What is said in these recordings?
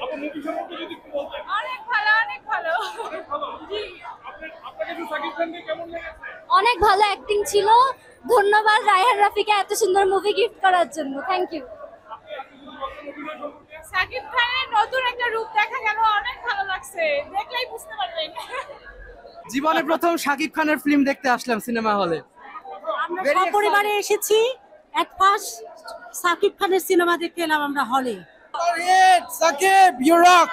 আপু মুভি সম্পর্কে যদি একটু বলতেন। অনেক ভালো, অনেক ভালো। অনেক ভালো। জি। আপনার কাছে সাকিব খানকে কেমন লেগেছে? অনেক ভালো অ্যাক্টিং ছিল। ধন্যবাদ রায়হান রাফিকে এত সুন্দর মুভি গিফট করার জন্য। Thank you. আপনি যদি বলতেন অভিনয় সম্পর্কে। সাকিব খানের নতুন একটা রূপ দেখা গেল, অনেক ভালো লাগছে, দেখলেই বুঝতে পারবেন। জীবনে প্রথম শাকিব খানের ফিল্ম দেখতে আসলাম সিনেমা হলে। আমরা সপরিবারে এসেছি। এট ফার্স্ট সাকিব খানের সিনেমা দেখতে এলাম আমরা হলে। Shakib you rock.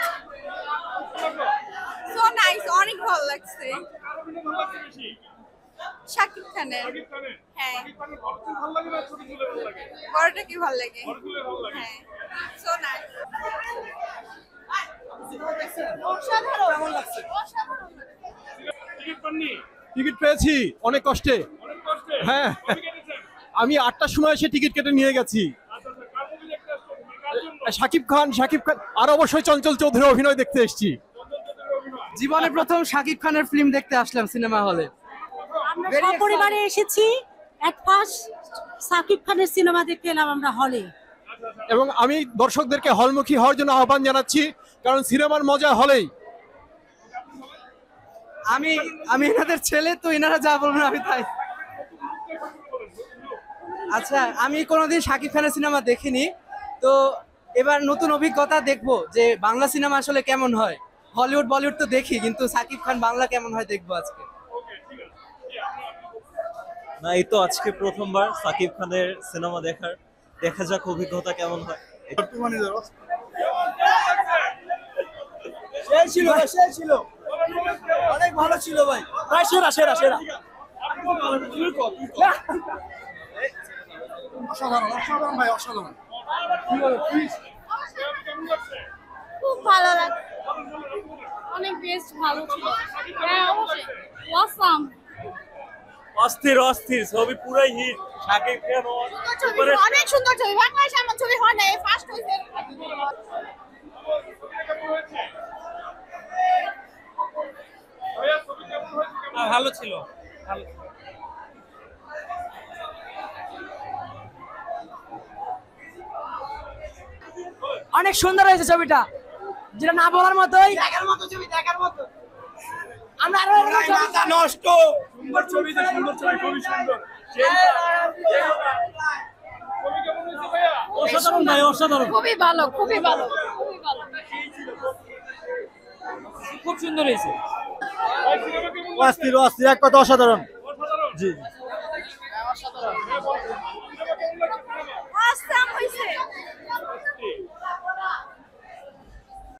So nice, অনেক ভালো লাগছে। কার অভিনয় ভালো লাগছে বেশি? সাকিব খানের। সাকিব খানের? হ্যাঁ। সাকিব খানের বড় চুল ভালো লাগে না ছোট চুলে ভালো লাগে? বড়টা কি ভালো লাগে? বড় চুলে ভালো লাগে। হ্যাঁ। So nice. কেমন লাগছে? টিকিট পাননি? টিকিট পেয়েছি অনেক কষ্টে। অনেক কষ্টে? হ্যাঁ। কবে কেটেছেন? আমি 8টার সময় এসে টিকিট কেটে নিয়ে গেছি। আচ্ছা আচ্ছা, কার মুভি দেখতে আসছেন? কার জন্য? শাকিব খান আর অবশ্যই চঞ্চল চৌধুরীর অভিনয় দেখতে এসেছি। চঞ্চল চৌধুরীর অভিনয়। জীবনে প্রথম শাকিব খানের ফিল্ম দেখতে আসলাম সিনেমা হলে। আমরা সপরিবারে এসেছি। এট ফার্স্ট সাকিব খানের সিনেমা দেখতে এলাম আমরা হলে। এবং আমি দর্শকদেরকে হলমুখী হওয়ার জন্য আহ্বান জানাচ্ছি, কারণ সিনেমার মজা হলেই। আমি এনাদের ছেলে, তো এনারা যা বলবেন আমি তাই। আচ্ছা, আমি কোনোদিন শাকিব খানের সিনেমা দেখিনি, তো এবার নতুন অভিজ্ঞতা দেখবো যে বাংলা সিনেমা আসলে কেমন হয়। হলিউড বলিউড তো দেখি, কিন্তু শাকিব খান বাংলা কেমন হয় দেখবো আজকে। না, এই তো আজকে প্রথমবার সাকিব খানের সিনেমা দেখা যাক অভিজ্ঞতা কেমন হয়। সেই ছিল অনেক ভালো ছিল ভাই, প্রায় সেরা। অসাধারণ ভাই, অসাধারণ। খুব ভালো লাগছে, অনেক বেস্ট, ভালো ছিল। হ্যাঁ অবশ্যই, ওয়াসাম। অস্থির ছবি পুরাই হিট। সাকিব খান অনেক সুন্দর ছবি, বাংলাদেশে আমার ছবি হয় না, ফার্স্ট হয়েছে। ভাইয়া ছবি কেমন হয়েছে? কেমন? ভালো ছিল। অনেক সুন্দর হয়েছে ছবিটা, যেটা না বলার মতোই। দেখার মতো ছবি, দেখার মতো। আমরা আরো নষ্ট সুন্দর ছবি, সুন্দর ছবি, খুবই সুন্দর। ছবি কেমন হয়েছে ভাইয়া? অসাধারণ ভাই, অসাধারণ। খুবই ভালো, খুবই ভালো, খুবই ভালো। খুব সুন্দর হয়েছে। ভাই সিনেমা কেমন লাগছে? অস্থির এক কথা অসাধারণ। অসাধারণ। জি। সিনেমা কেমন লাগছে? সিনেমা? ওয়াসাম হয়েছে।